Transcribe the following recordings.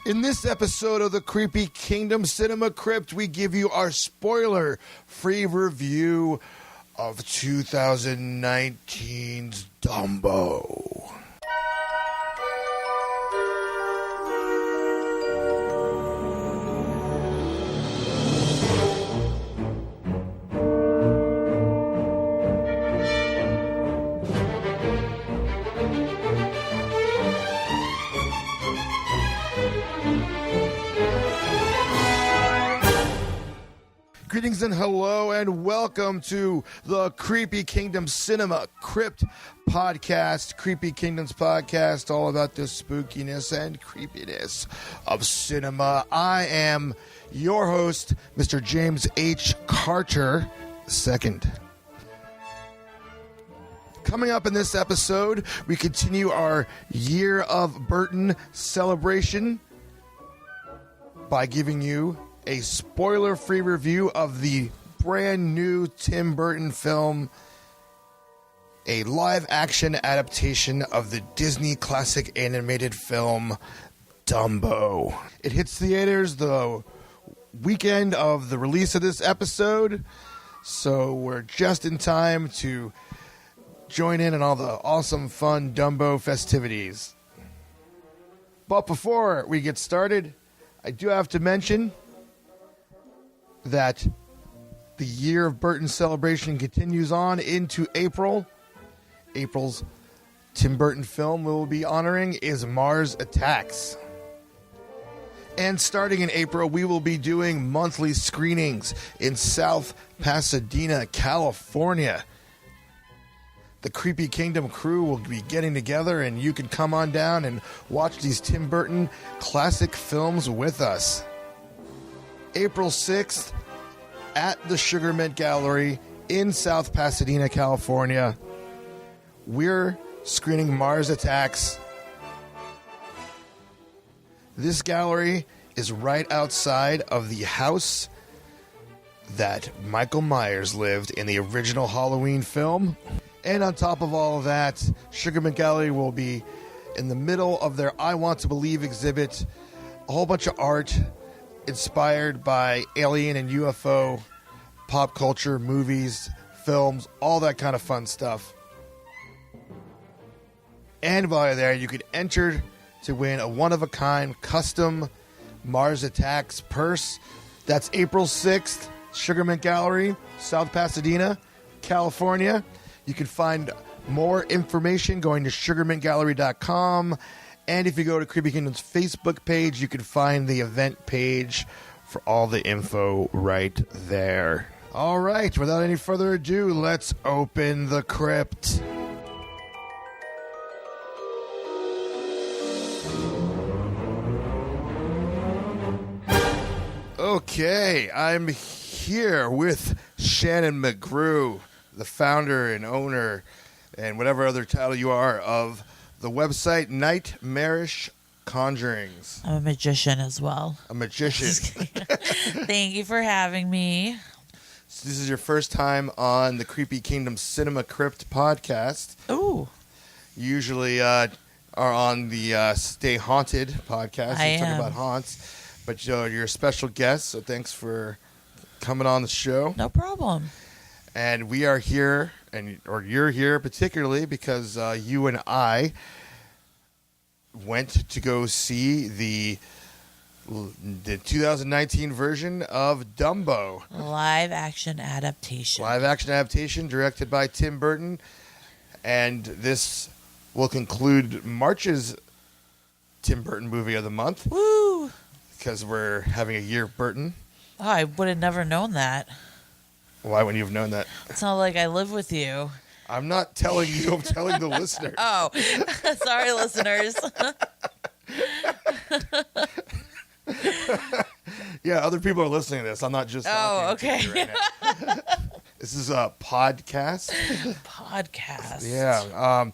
In this episode of the Creepy Kingdom Cinema Crypt, we give you our spoiler-free review of 2019's Dumbo. Greetings and hello and welcome to the Creepy Kingdom Cinema Crypt podcast, Creepy Kingdom's podcast, all about the spookiness and creepiness of cinema. I am your host, Mr. James H. Carter II. Coming up in this episode, we continue our Year of Burton celebration by giving you a spoiler-free review of the brand new Tim Burton film, a live-action adaptation of the Disney classic animated film Dumbo. It hits theaters the weekend of the release of this episode, so we're just in time to join in on all the awesome, fun Dumbo festivities. But before we get started, I do have to mention that the Year of Burton celebration continues on into April. April's Tim Burton film we'll be honoring is Mars Attacks. And starting in April, we will be doing monthly screenings in South Pasadena, California. The Creepy Kingdom crew will be getting together, and you can come on down and watch these Tim Burton classic films with us. April 6th, at the Sugar Mint Gallery in South Pasadena, California, we're screening Mars Attacks. This gallery is right outside of the house that Michael Myers lived in the original Halloween film. And on top of all of that, Sugar Mint Gallery will be in the middle of their I Want to Believe exhibit, a whole bunch of art inspired by alien and UFO pop culture, movies, films, all that kind of fun stuff. And while you're there, you can enter to win a one-of-a-kind custom Mars Attacks purse. That's April 6th, Sugar Mint Gallery, South Pasadena, California. You can find more information going to sugarmintgallery.com. And if you go to Creepy Kingdom's Facebook page, you can find the event page for all the info right there. All right, without any further ado, let's open the crypt. Okay, I'm here with Shannon McGrew, the founder and owner and whatever other title you are of the website Nightmarish Conjurings. I'm a magician as well. A magician. Thank you for having me. So this is your first time on the Creepy Kingdom Cinema Crypt podcast. Ooh. You usually are on the Stay Haunted podcast. I talk am. about haunts. But you're a special guest, so thanks for coming on the show. No problem. And we are here, or you're here particularly because you and I went to go see the 2019 version of Dumbo. Live action adaptation. Live action adaptation directed by Tim Burton. And this will conclude March's Tim Burton movie of the month. Woo! Because we're having a year of Burton. Oh, I would have never known that. Why wouldn't you have known that? It's not like I live with you. I'm not telling you, I'm telling the listeners. Oh, sorry, listeners. Yeah, other people are listening to this. I'm not just talking to you right now. This is a podcast. Podcast. Yeah.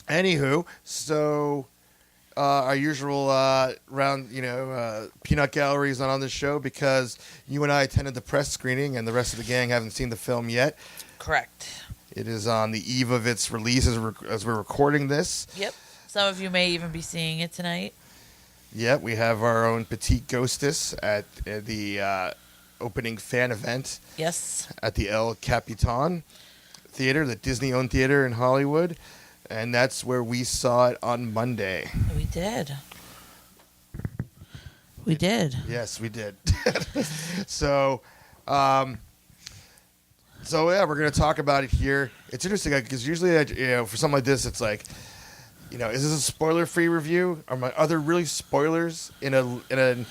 Anywho, so our usual round, peanut gallery is not on this show because you and I attended the press screening and the rest of the gang haven't seen the film yet. Correct. It is on the eve of its release as we're recording this. Yep. Some of you may even be seeing it tonight. Yeah, we have our own petite ghostess at the opening fan event Yes. at the El Capitan Theater, the Disney-owned theater in Hollywood, and that's where we saw it on Monday. We did. We did. Yes, we did. So yeah, we're going to talk about it here. It's interesting because usually, for something like this, it's like, is this a spoiler-free review? Are there really spoilers in a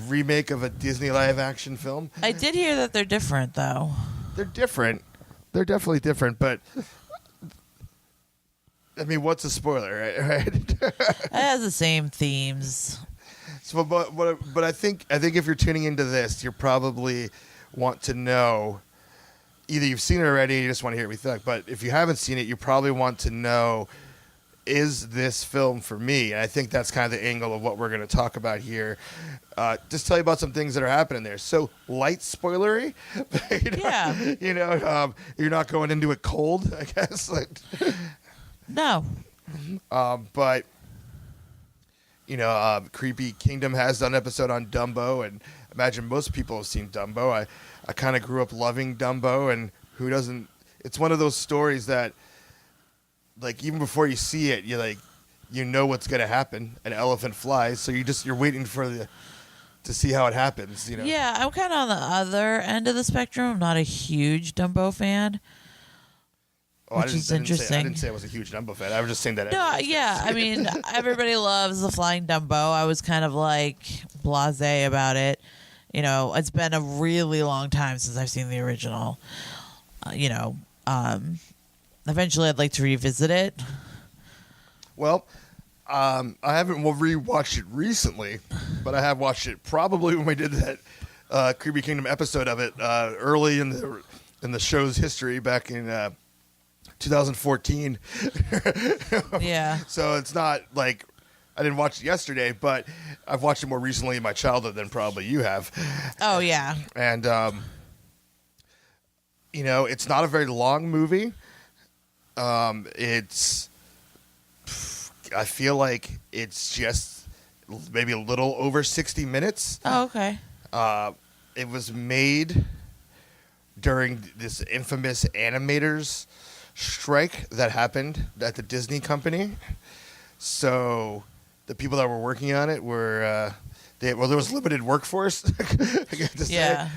remake of a Disney live-action film? I did hear that they're different, though. They're different. They're definitely different, but I mean, what's a spoiler, right? It has the same themes. So, but I think if you're tuning into this, you probably want to know. Either you've seen it already, and you just want to hear what we think. But if you haven't seen it, you probably want to know, is this film for me? And I think that's kind of the angle of what we're going to talk about here. Just tell you about some things that are happening there. So light spoilery, Yeah. You're not going into it cold, I guess. No. But Creepy Kingdom has done an episode on Dumbo, and I imagine most people have seen Dumbo. I kind of grew up loving Dumbo, and who doesn't? It's one of those stories that, even before you see it, you know what's going to happen. An elephant flies, so you're waiting to see how it happens. Yeah, I'm kind of on the other end of the spectrum. I'm not a huge Dumbo fan. Which is interesting. I didn't say I was a huge Dumbo fan. I was just saying that. No, yeah. I mean, everybody loves the Flying Dumbo. I was kind of blasé about it. It's been a really long time since I've seen the original. Eventually I'd like to revisit it. Well, I haven't rewatched it recently, but I have watched it probably when we did that Creepy Kingdom episode of it early in the show's history back in 2014. Yeah. So it's not like I didn't watch it yesterday, but I've watched it more recently in my childhood than probably you have. Oh, yeah. And, it's not a very long movie. I feel like it's just maybe a little over 60 minutes. Oh, okay. It was made during this infamous animators strike that happened at the Disney company. So the people that were working on it were there was limited workforce. I get to say,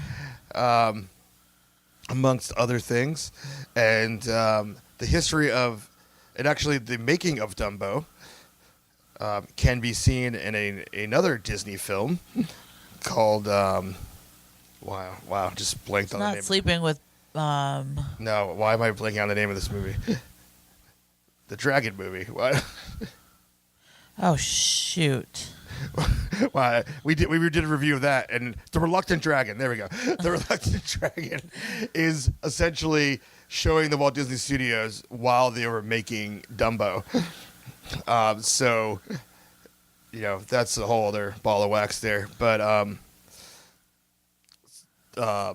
amongst other things, and the history of and actually the making of Dumbo can be seen in another Disney film called wow, just blanked on the name. Not Sleeping with No, why am I blanking on the name of this movie? The Dragon movie. What? Oh shoot. Well, we did a review of that, and The Reluctant Dragon. There we go. The Reluctant Dragon is essentially showing the Walt Disney Studios while they were making Dumbo. So, that's a whole other ball of wax there. But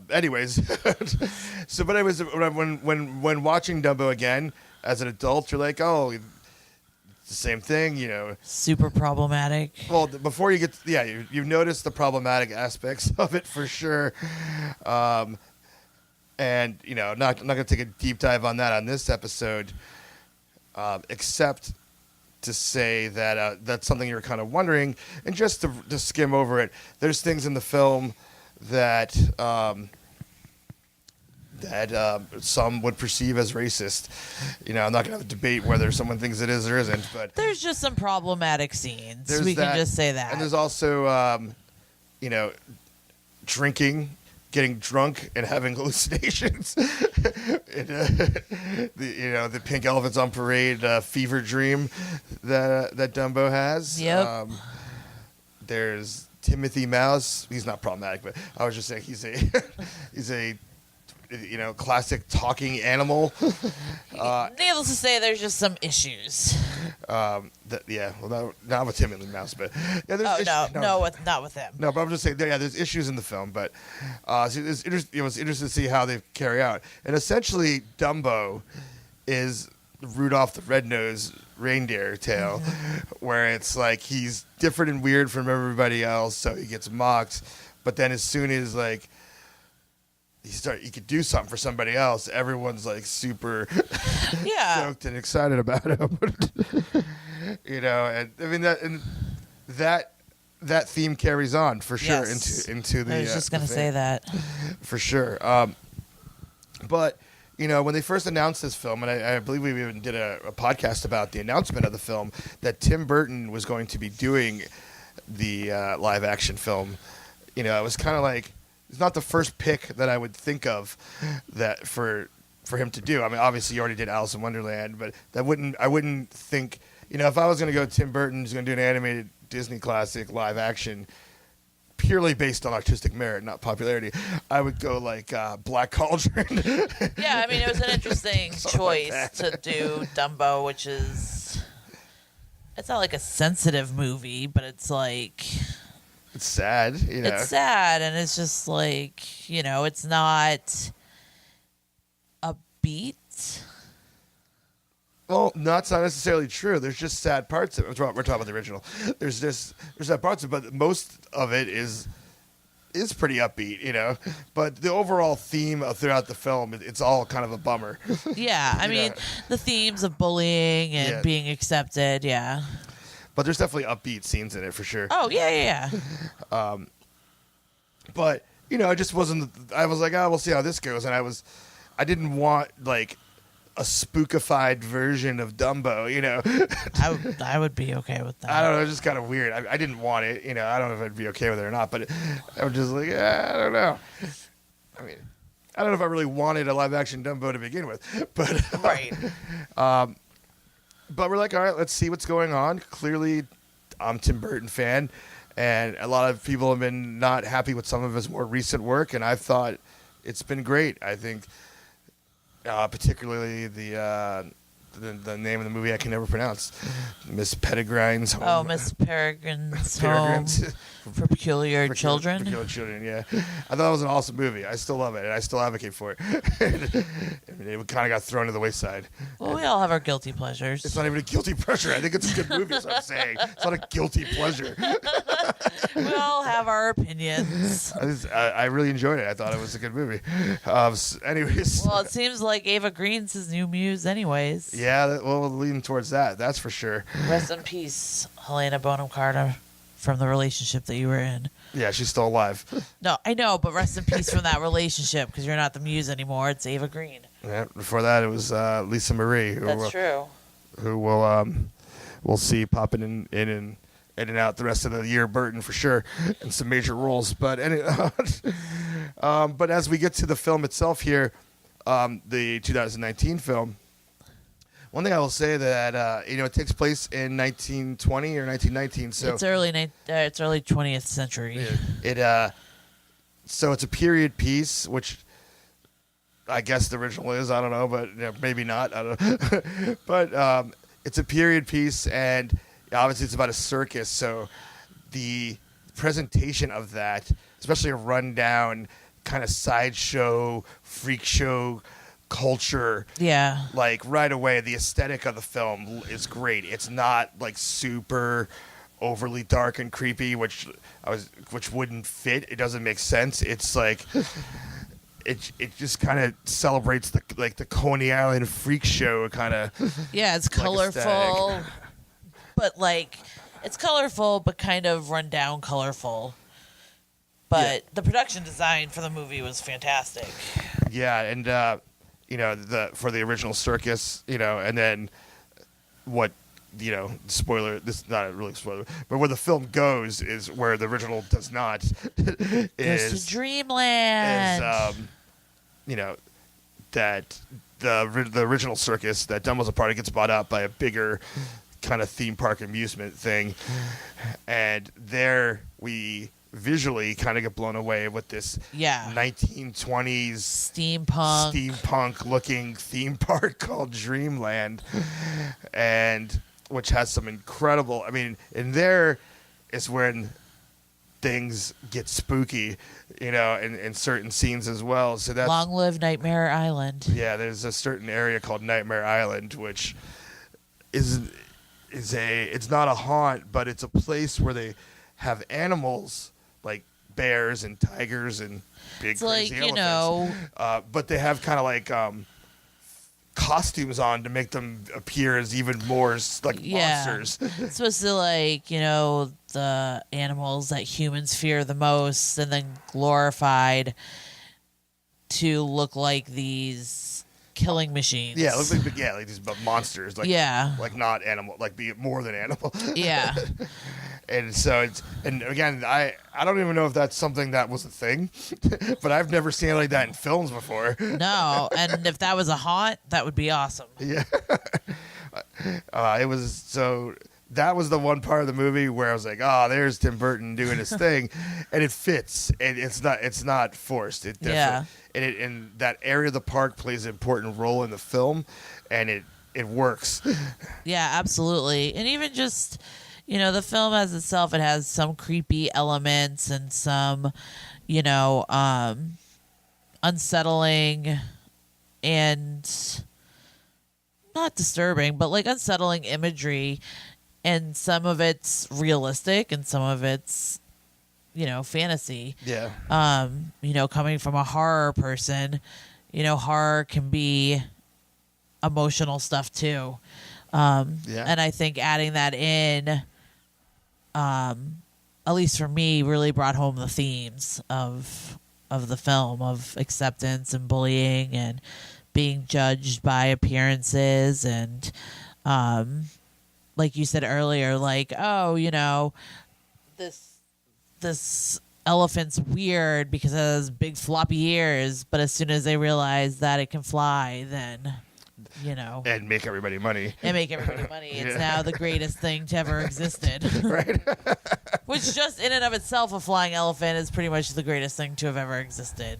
anyways, but it was when watching Dumbo again as an adult, you're like, oh. The same thing, Super problematic. Well, before you get, you've noticed the problematic aspects of it for sure, and not going to take a deep dive on that on this episode, except to say that that's something you're kind of wondering, and just to skim over it. There's things in the film that some would perceive as racist. I'm not going to have a debate whether someone thinks it is or isn't, but there's just some problematic scenes. We can just say that. And there's also, drinking, getting drunk, and having hallucinations. The pink elephants on parade fever dream that Dumbo has. Yep. There's Timothy Mouse. He's not problematic, but I was just saying he's a classic talking animal. Needless to say, there's just some issues. Not with Timothy Mouse, but there's not with him. No, but I'm just saying, there's issues in the film, but it was interesting to see how they carry out. And essentially, Dumbo is Rudolph the Red-Nosed Reindeer tale, where it's like he's different and weird from everybody else, so he gets mocked. But then as soon as like he could do something for somebody else, everyone's like super stoked and excited about him. You know, and I mean that theme carries on for sure into the. I was just gonna say that for sure. But you know, when they first announced this film, and I believe we even did a podcast about the announcement of the film, that Tim Burton was going to be doing the live action film. You know, it was kind of like, it's not the first pick that I would think of that for him to do. I mean, obviously you already did Alice in Wonderland, but I wouldn't think, you know, if I was going to go Tim Burton's going to do an animated Disney classic live action purely based on artistic merit, not popularity, I would go like Black Cauldron. Yeah, I mean, it was an interesting choice like to do Dumbo, which is, it's not like a sensitive movie, but it's like, it's sad, you know. It's sad, and it's just like, you know, it's not a beat. Well, no, that's not necessarily true. There's just sad parts of it. We're talking about the original. There's sad parts of it, but most of it is pretty upbeat, you know. But the overall theme throughout the film, it's all kind of a bummer. Yeah, I mean, the themes of bullying and being accepted, yeah. But there's definitely upbeat scenes in it for sure. Oh, yeah. But, you know, it just wasn't, I was like, oh, we'll see how this goes. And I didn't want, like, a spookified version of Dumbo, you know. I would be okay with that. I don't know, it's just kind of weird. I didn't want it, you know. I don't know if I'd be okay with it or not, but I was just like, I don't know. I mean, I don't know if I really wanted a live-action Dumbo to begin with, but right. But we're like, all right, let's see what's going on. Clearly, I'm a Tim Burton fan, and a lot of people have been not happy with some of his more recent work, and I've thought it's been great. I think, particularly the name of the movie I can never pronounce, Miss Peregrine's Home. Oh, Miss Peregrine's Home for Peculiar Children. Peculiar Children, yeah. I thought it was an awesome movie. I still love it, and I still advocate for it. I mean, it kind of got thrown to the wayside. Well, we all have our guilty pleasures. It's not even a guilty pleasure. I think it's a good movie, is what I'm saying. It's not a guilty pleasure. We all have our opinions. I really enjoyed it. I thought it was a good movie. Anyways. Well, it seems like Ava Green's his new muse anyways. Yeah, we'll lean towards that. That's for sure. Rest in peace, Helena Bonham Carter, from the relationship that you were in. Yeah, she's still alive. No, I know, but rest in peace from that relationship, because you're not the muse anymore. It's Ava Green. Yeah, before that, it was Lisa Marie. That's true. Who we'll see popping in and out the rest of the year, Burton for sure, in some major roles. But but as we get to the film itself here, the 2019 film, one thing I will say that it takes place in 1920 or 1919, so it's early 20th century. So it's a period piece, which I guess the original is. I don't know, but maybe not. I don't know. But it's a period piece, and obviously it's about a circus. So the presentation of that, especially a rundown kind of sideshow, freak show culture, like right away the aesthetic of the film is great. It's not like super overly dark and creepy, which wouldn't fit. It doesn't make sense. It's like it just kind of celebrates the Coney Island freak show kind of. Yeah, it's colorful, but like it's colorful, but kind of run down colorful. But the production design for the movie was fantastic. Yeah, and for the original circus, and then what, spoiler, this is not really a spoiler, but where the film goes is where the original does not. Goes to Dreamland. That the original circus that Dumbo's a part of gets bought out by a bigger kind of theme park amusement thing. And there we visually kind of get blown away with this 1920s steampunk looking theme park called Dreamland, and which has some incredible, in there is when things get spooky, in certain scenes as well. So that's Long live Nightmare Island. Yeah, there's a certain area called Nightmare Island, which is it's not a haunt, but it's a place where they have animals like bears and tigers and big crazy elephants. But they have kind of like costumes on to make them appear as even more like monsters. It's supposed to the animals that humans fear the most, and then glorified to look like these killing machines. Yeah, it looks like these monsters. Like not animal, like be more than animal. Yeah. And so and again, I don't even know if that's something that was a thing, but I've never seen it like that in films before. No, and if that was a haunt, that would be awesome. Yeah. It was so. That was the one part of the movie where I was like, "Oh, there's Tim Burton doing his thing," and it fits. And it's not forced. It definitely, and that area of the park plays an important role in the film, and it works. Yeah, absolutely. And even just the film as itself, it has some creepy elements and some unsettling and not disturbing, but like unsettling imagery. And some of it's realistic and some of it's, fantasy. Yeah. Coming from a horror person, horror can be emotional stuff too. And I think adding that in, at least for me, really brought home the themes of the film, of acceptance and bullying and being judged by appearances and, like you said earlier, like, this elephant's weird because it has big floppy ears, but as soon as they realize that it can fly, then, and make everybody money. It's now the greatest thing to ever existed. Right. Which just in and of itself, a flying elephant is pretty much the greatest thing to have ever existed.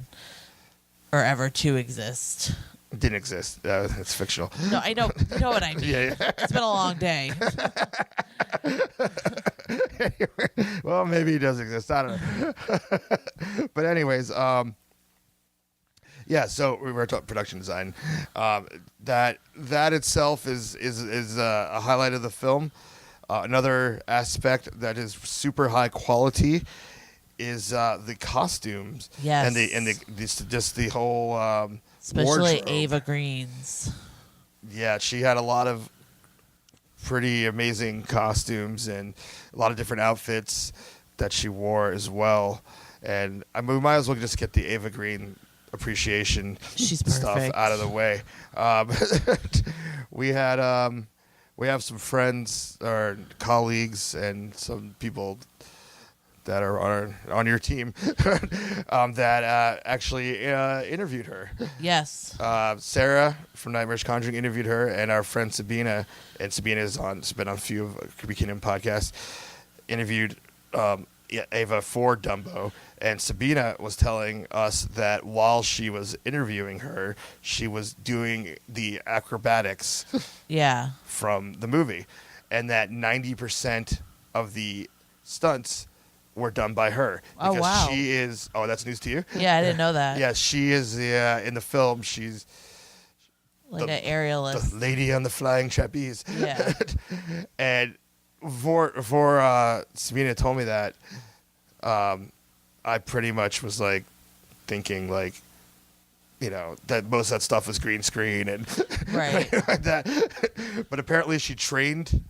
Or ever to exist. It didn't exist. It's fictional. No, I know. You know what I mean. Yeah. It's been a long day. Well, maybe he does exist. I don't know. But anyways, so we were talking production design. That itself is a highlight of the film. Another aspect that is super high quality is the costumes. Yes. And the whole especially wardrobe. Ava Green's. Yeah, she had a lot of pretty amazing costumes and a lot of different outfits that she wore as well. And we might as well just get the Ava Green appreciation stuff out of the way. We have some friends or colleagues and some people that are on your team that actually interviewed her. Yes. Sarah from Nightmares Conjuring interviewed her, and our friend Sabina, and Sabina has been on a few of Creepy Kingdom podcasts, interviewed Ava for Dumbo. And Sabina was telling us that while she was interviewing her, she was doing the acrobatics from the movie, and that 90% of the stunts were done by her. Oh, wow. She is... Oh, that's news to you? Yeah, I didn't know that. Yeah, she is in the film. She's... Like an aerialist. The lady on the flying trapeze. Yeah. And for Sabina told me that, I pretty much was like thinking like, that most of that stuff was green screen and right. like that. But apparently she trained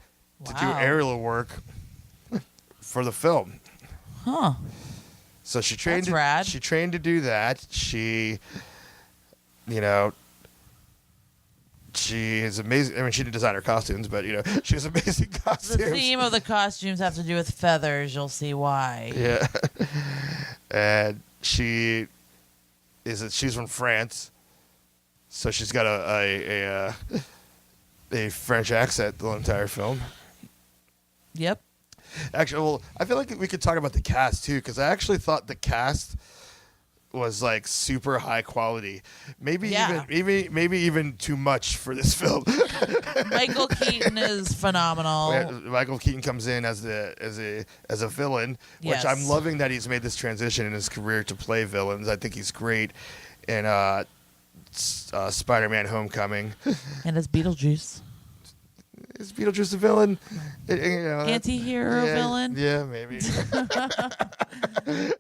to do aerial work for the film. Huh. So she trained. That's rad. She trained to do that. She is amazing. I mean, she didn't design her costumes, but she has amazing costumes. The theme of the costumes have to do with feathers. You'll see why. Yeah. And she's from France, so she's got a French accent the entire film. Yep. Actually, well, I feel like we could talk about the cast too, because I actually thought the cast was like super high quality. Maybe Yeah. even too much for this film. Michael Keaton is phenomenal. Michael Keaton comes in as a villain, Yes. which I'm loving that he's made this transition in his career to play villains. I think he's great in Spider-Man: Homecoming. And his Beetlejuice. Is Beetlejuice a villain? Anti-hero villain? Yeah, maybe.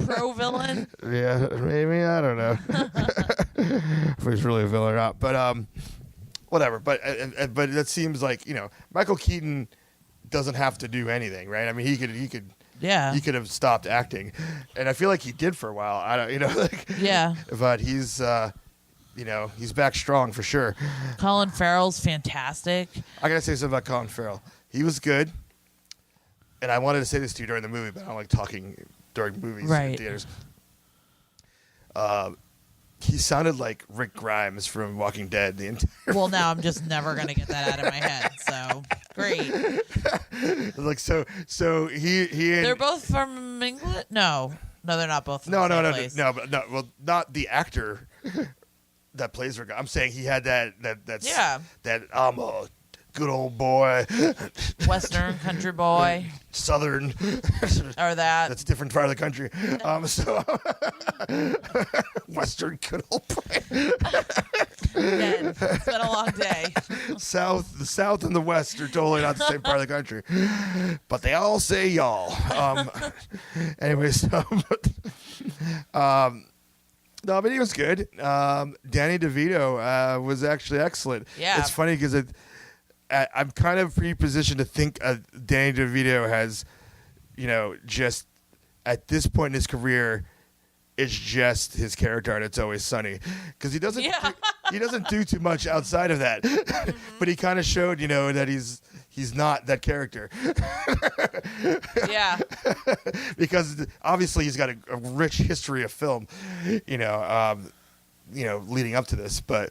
Pro-villain? Yeah, maybe. I don't know if he's really a villain or not. But whatever. But that seems like, Michael Keaton doesn't have to do anything, right? I mean, he could have stopped acting, and I feel like he did for a while. I don't, Yeah. But he's he's back strong for sure. Colin Farrell's fantastic. I gotta say something about Colin Farrell. He was good, and I wanted to say this to you during the movie, but I don't like talking during movies in theaters. He sounded like Rick Grimes from Walking Dead the entire. Well, now I'm just never gonna get that out of my head. So great. So he. They're both from England. No, they're not both. From No, the same place. no. Well, not the actor that plays Rick. I'm saying he had that I'm a good old boy, Western country boy, Southern, or that. That's a different part of the country. So Western good old boy. Again, it's been a long day. The South and the West are totally not the same part of the country, but they all say y'all. Anyways, no, but he was good. Danny DeVito was actually excellent. Yeah. It's funny because I'm kind of pre-positioned to think Danny DeVito has, just at this point in his career, it's just his character on It's Always Sunny, because he doesn't do too much outside of that. But he kind of showed, that he's not that character. Yeah. Because obviously he's got a rich history of film, leading up to this. But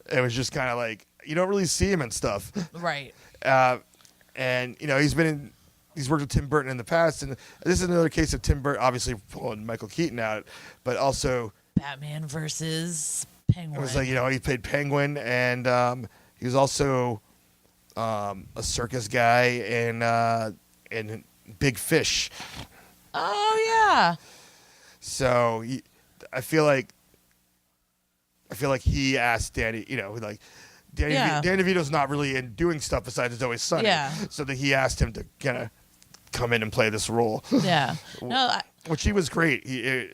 it was just kind of like, you don't really see him and stuff. Right. And he's worked with Tim Burton in the past, and this is another case of Tim Burton obviously pulling Michael Keaton out, but also Batman versus Penguin. It was like, he played Penguin, and he was also a circus guy in Big Fish. Oh yeah. So I feel like he asked Danny, Danny DeVito's not really in doing stuff besides It's Always Sunny. Yeah. So that he asked him to kind of come in and play this role. Yeah. No. Which he was great. He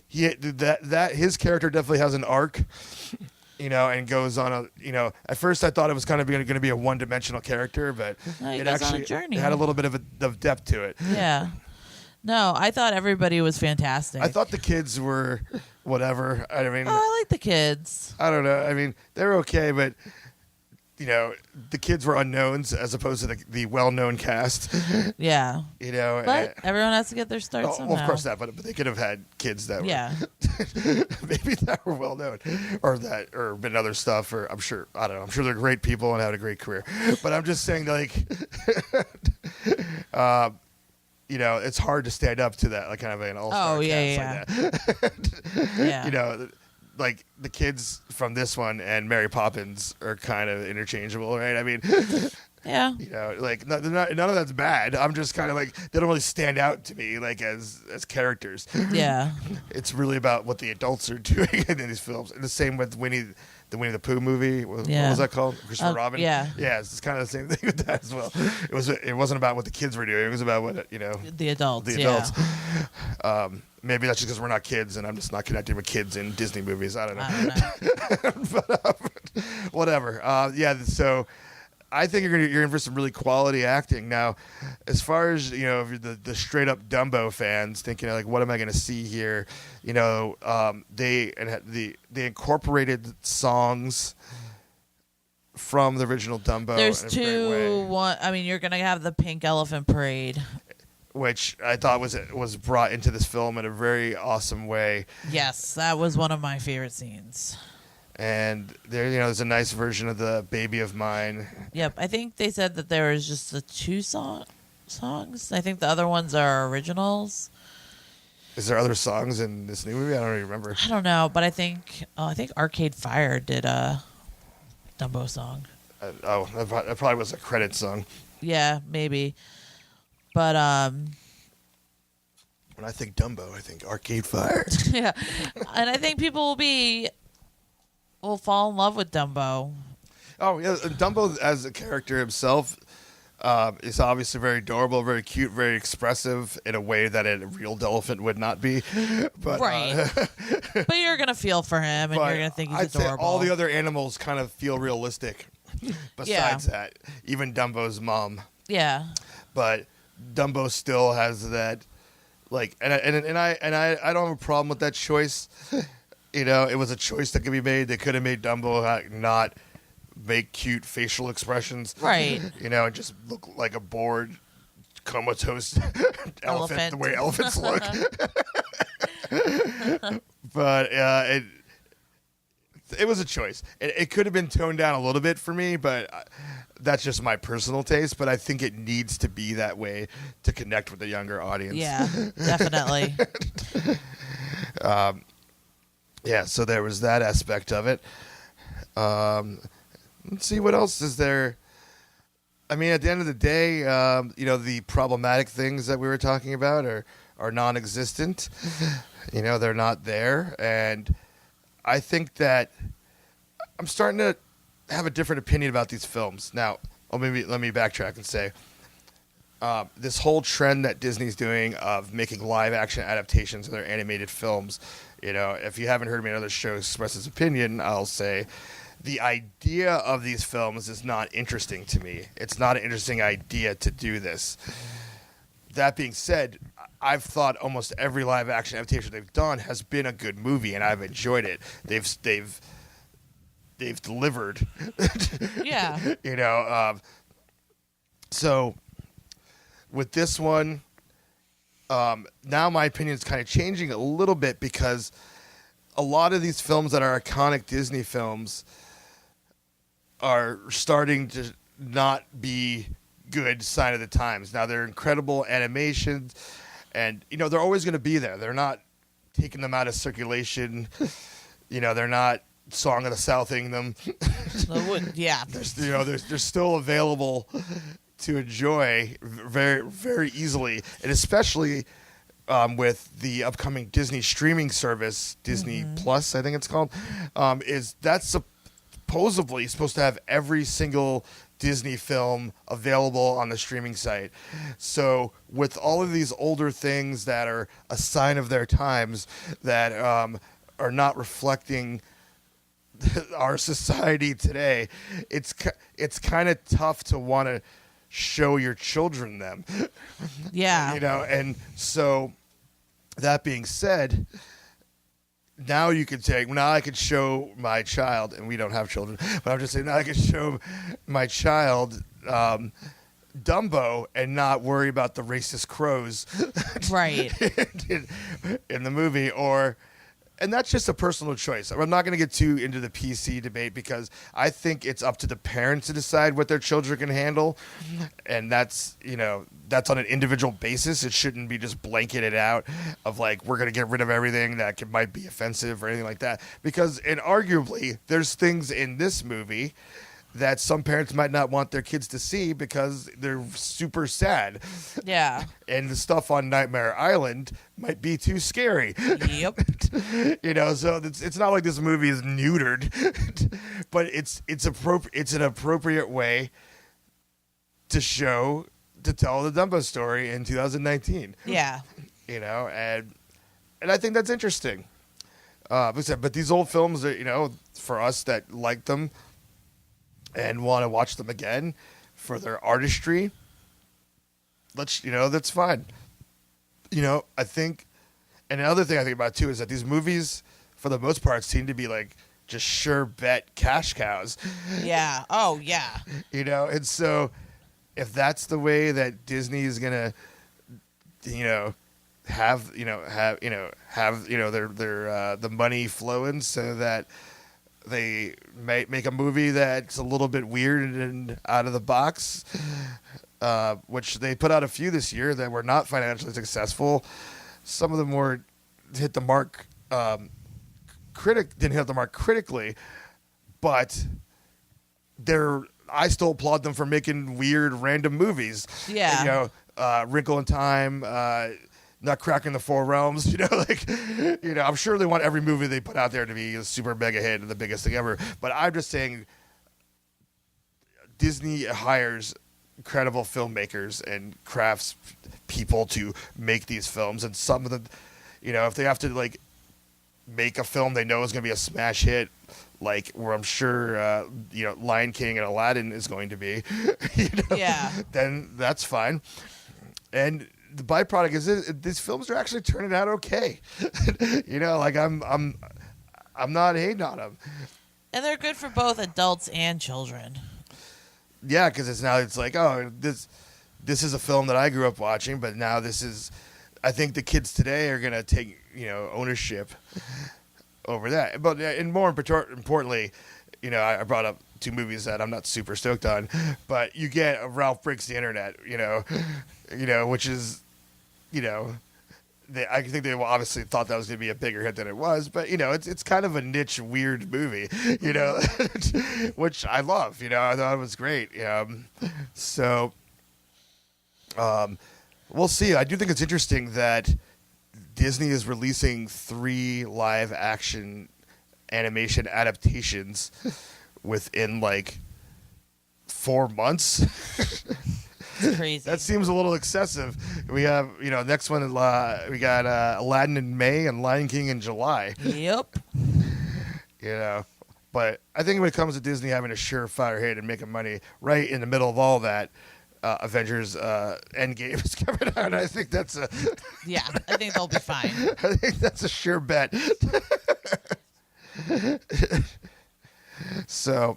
his character definitely has an arc, and goes on at first I thought it was kind of going to be a one-dimensional character, but it actually had a little bit of depth to it. Yeah. No, I thought everybody was fantastic. I thought the kids were whatever. I mean, I like the kids. I don't know. I mean, they're okay, but the kids were unknowns as opposed to the well-known cast. Yeah. But everyone has to get their start somehow. Well, of course that, but they could have had kids that were maybe that were well-known, or been other stuff, or I'm sure they're great people and had a great career. But I'm just saying, it's hard to stand up to that, kind of an all-star cast like that. Yeah. Like the kids from this one and Mary Poppins are kind of interchangeable, right? I mean, yeah. None of that's bad. I'm just kind of they don't really stand out to me as characters. Yeah. It's really about what the adults are doing in these films. And the same with the Winnie the Pooh movie. What was that called? Christopher Robin. Yeah. Yeah, it's kind of the same thing with that as well. It wasn't about what the kids were doing. It was about what the adults. The adults. Yeah. Maybe that's just because we're not kids, and I'm just not connected with kids in Disney movies. I don't know. But, whatever. So I think you're in for some really quality acting. Now, as far as if you're the straight up Dumbo fans thinking what am I going to see here? They incorporated songs from the original Dumbo. There's in a great way. one. I mean, you're gonna have the Pink Elephant Parade, which I thought was brought into this film in a very awesome way. Yes, that was one of my favorite scenes. And there's a nice version of the Baby of Mine. Yep, I think they said that there was just the two songs. I think the other ones are originals. Is there other songs in this new movie? I don't even remember. I don't know, but I think Arcade Fire did a Dumbo song. That probably was a credit song. Yeah, maybe. But when I think Dumbo, I think Arcade Fire. yeah, and I think people will fall in love with Dumbo. Oh yeah, Dumbo as a character himself is obviously very adorable, very cute, very expressive in a way that a real elephant would not be. But, right. But you're gonna feel for him, and you're gonna think he's I'd adorable. say all the other animals kind of feel realistic. Besides that, even Dumbo's mom. Yeah. But Dumbo still has that, like, and I don't have a problem with that choice. You know, it was a choice that could be made. They could have made Dumbo not make cute facial expressions, right? You know, and just look like a bored, comatose elephant, the way elephants look. But it was a choice. It could have been toned down a little bit for me, but that's just my personal taste. But I think it needs to be that way to connect with the younger audience. Yeah, definitely. Yeah, so there was that aspect of it. Let's see, what else is there? I mean, at the end of the day, you know, the problematic things that we were talking about are non-existent. You know, they're not there. And I think that I'm starting to have a different opinion about these films. Now, maybe let me backtrack and say, this whole trend that Disney's doing of making live-action adaptations of their animated films, you know, if you haven't heard me on other shows express his opinion, I'll say the idea of these films is not interesting to me. It's not an interesting idea to do this. That being said, I've thought almost every live-action adaptation they've done has been a good movie, and I've enjoyed it. They've delivered. Yeah. You know, so with this one, now my opinion is kind of changing a little bit because a lot of these films that are iconic Disney films are starting to not be good sign of the times. Now, they're incredible animations, and, you know, they're always going to be there. They're not taking them out of circulation. You know, they're not Song of the Southing them. Yeah. They're still available to enjoy very, very easily, and especially with the upcoming Disney streaming service, Disney Plus, I think it's called, that's supposedly supposed to have every single Disney film available on the streaming site. So with all of these older things that are a sign of their times, that are not reflecting our society today, it's kind of tough to want to show your children them. Yeah. You know, and so that being said, now I could show my child, and we don't have children, but I'm just saying now I could show my child Dumbo and not worry about the racist crows, right, in the movie, and that's just a personal choice. I'm not going to get too into the PC debate because I think it's up to the parents to decide what their children can handle, and that's on an individual basis. It shouldn't be just blanketed out of like, we're going to get rid of everything that might be offensive or anything like that. Because arguably, there's things in this movie that some parents might not want their kids to see because they're super sad. Yeah. And the stuff on Nightmare Island might be too scary. Yep. You know, so it's not like this movie is neutered, but it's an appropriate way to tell the Dumbo story in 2019. Yeah. You know, and I think that's interesting. But these old films are, you know, for us that like them and want to watch them again for their artistry, that's fine. You know, I think, and another thing I think about too is that these movies, for the most part, seem to be like just sure bet cash cows. Yeah. Oh, yeah. You know, and so if that's the way that Disney is gonna, have their the money flowing so that they make a movie that's a little bit weird and out of the box, which they put out a few this year that were not financially successful. Some of them were hit the mark. Didn't hit the mark critically, but I still applaud them for making weird, random movies. Yeah. You know, Wrinkle in Time, Nutcracker in the Four Realms. You know, like, you know, I'm sure they want every movie they put out there to be a super mega hit and the biggest thing ever. But I'm just saying, Disney hires incredible filmmakers and crafts people to make these films, and some of them, you know, if they have to like make a film they know is going to be a smash hit, like where I'm sure you know, Lion King and Aladdin is going to be, you know, yeah, then that's fine. And the byproduct is these films are actually turning out okay. You know, like I'm not hating on them, and they're good for both adults and children. Yeah, because it's like, oh, this is a film that I grew up watching, but now this is, I think the kids today are gonna take, you know, ownership over that. But and more importantly, you know, I brought up two movies that I'm not super stoked on, but you get Ralph Breaks the Internet, you know, which is, you know, I think they obviously thought that was going to be a bigger hit than it was, but you know, it's kind of a niche, weird movie, you know, which I love. You know, I thought it was great. So, we'll see. I do think it's interesting that Disney is releasing 3 live action animation adaptations within like 4 months. Crazy. That seems a little excessive. We have, you know, next one, we got Aladdin in May and Lion King in July. Yep. You know, but I think when it comes to Disney having a surefire hit and making money right in the middle of all that, Avengers Endgame is coming out. And I think that's yeah, I think they'll be fine. I think that's a sure bet. So,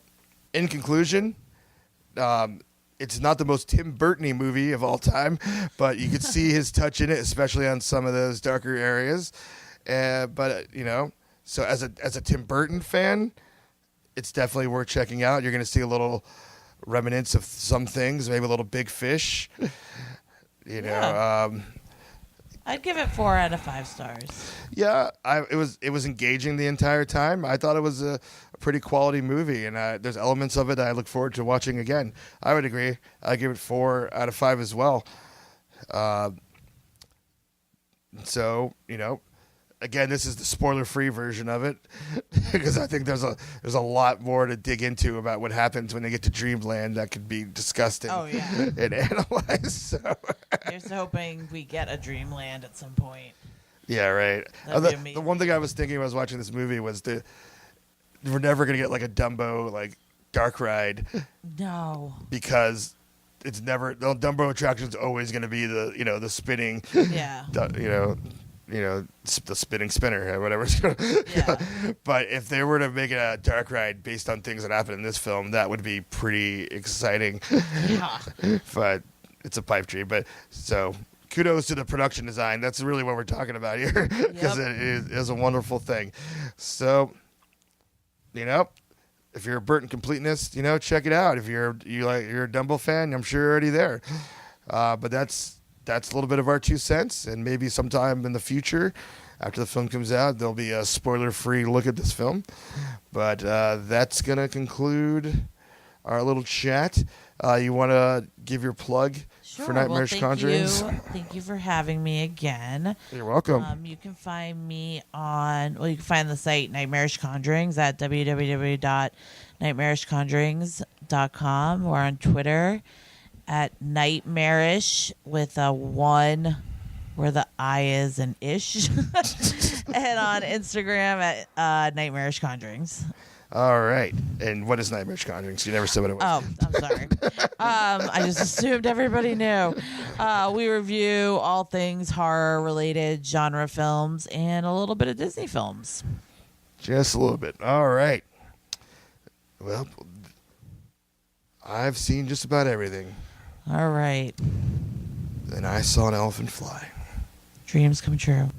in conclusion, it's not the most Tim Burton-y movie of all time, but you could see his touch in it, especially on some of those darker areas. But you know, so as a Tim Burton fan, it's definitely worth checking out. You're going to see a little remnants of some things, maybe a little Big Fish. You know, yeah. I'd give it 4 out of 5 stars. Yeah, it was engaging the entire time. I thought it was a pretty quality movie, and there's elements of it that I look forward to watching again. I would agree. I give it 4 out of 5 as well. So, you know, again, this is the spoiler-free version of it because I think there's a lot more to dig into about what happens when they get to Dreamland that could be discussed and analyzed. So. Here's hoping we get a Dreamland at some point. Yeah, right. That'd be the one thing I was thinking when I was watching this movie was we're never going to get like a Dumbo like dark ride. No. Because it's never, the Dumbo attraction is always going to be the spinning, yeah, the spinning spinner or whatever it's called. Yeah. But if they were to make it a dark ride based on things that happen in this film, that would be pretty exciting. Yeah. But it's a pipe dream. But so kudos to the production design. That's really what we're talking about here because it is a wonderful thing. So, you know, if you're a Burton completenist, you know, check it out. If you're a Dumbo fan, I'm sure you're already there. But that's a little bit of our 2 cents, and maybe sometime in the future, after the film comes out, there'll be a spoiler-free look at this film. But that's gonna conclude our little chat. You want to give your plug for Nightmarish Conjurings? Thank you for having me again. You're welcome. You can find me you can find the site Nightmarish Conjurings at www.nightmarishconjurings.com. We're on Twitter at Nightmarish with a 1 where the I is an ish. And on Instagram at Nightmarish Conjurings. All right. And what is Nightmarish Conjurings? You never said what it was. Oh, I'm sorry. I just assumed everybody knew. We review all things horror-related genre films and a little bit of Disney films. Just a little bit. All right. Well, I've seen just about everything. All right. And I saw an elephant fly. Dreams come true.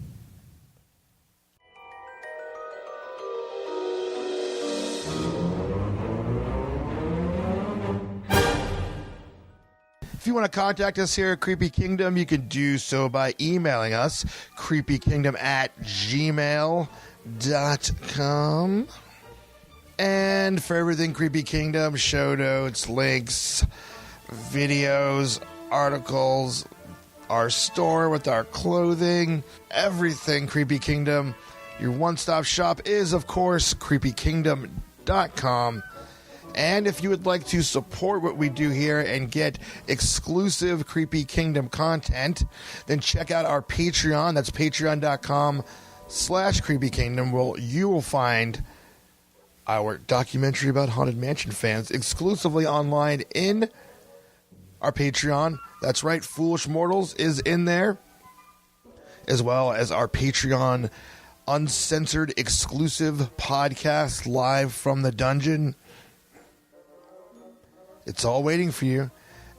If you want to contact us here at Creepy Kingdom, you can do so by emailing us, creepykingdom@gmail.com. And for everything Creepy Kingdom, show notes, links, videos, articles, our store with our clothing, everything Creepy Kingdom, your one-stop shop is, of course, creepykingdom.com. And if you would like to support what we do here and get exclusive Creepy Kingdom content, then check out our Patreon. That's patreon.com/Creepy Kingdom, where you will find our documentary about Haunted Mansion fans exclusively online in our Patreon. That's right, Foolish Mortals is in there, as well as our Patreon uncensored exclusive podcast live from the dungeon. It's all waiting for you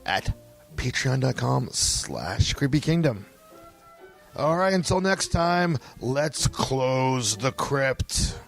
at patreon.com/Creepy Kingdom. All right, until next time, let's close the crypt.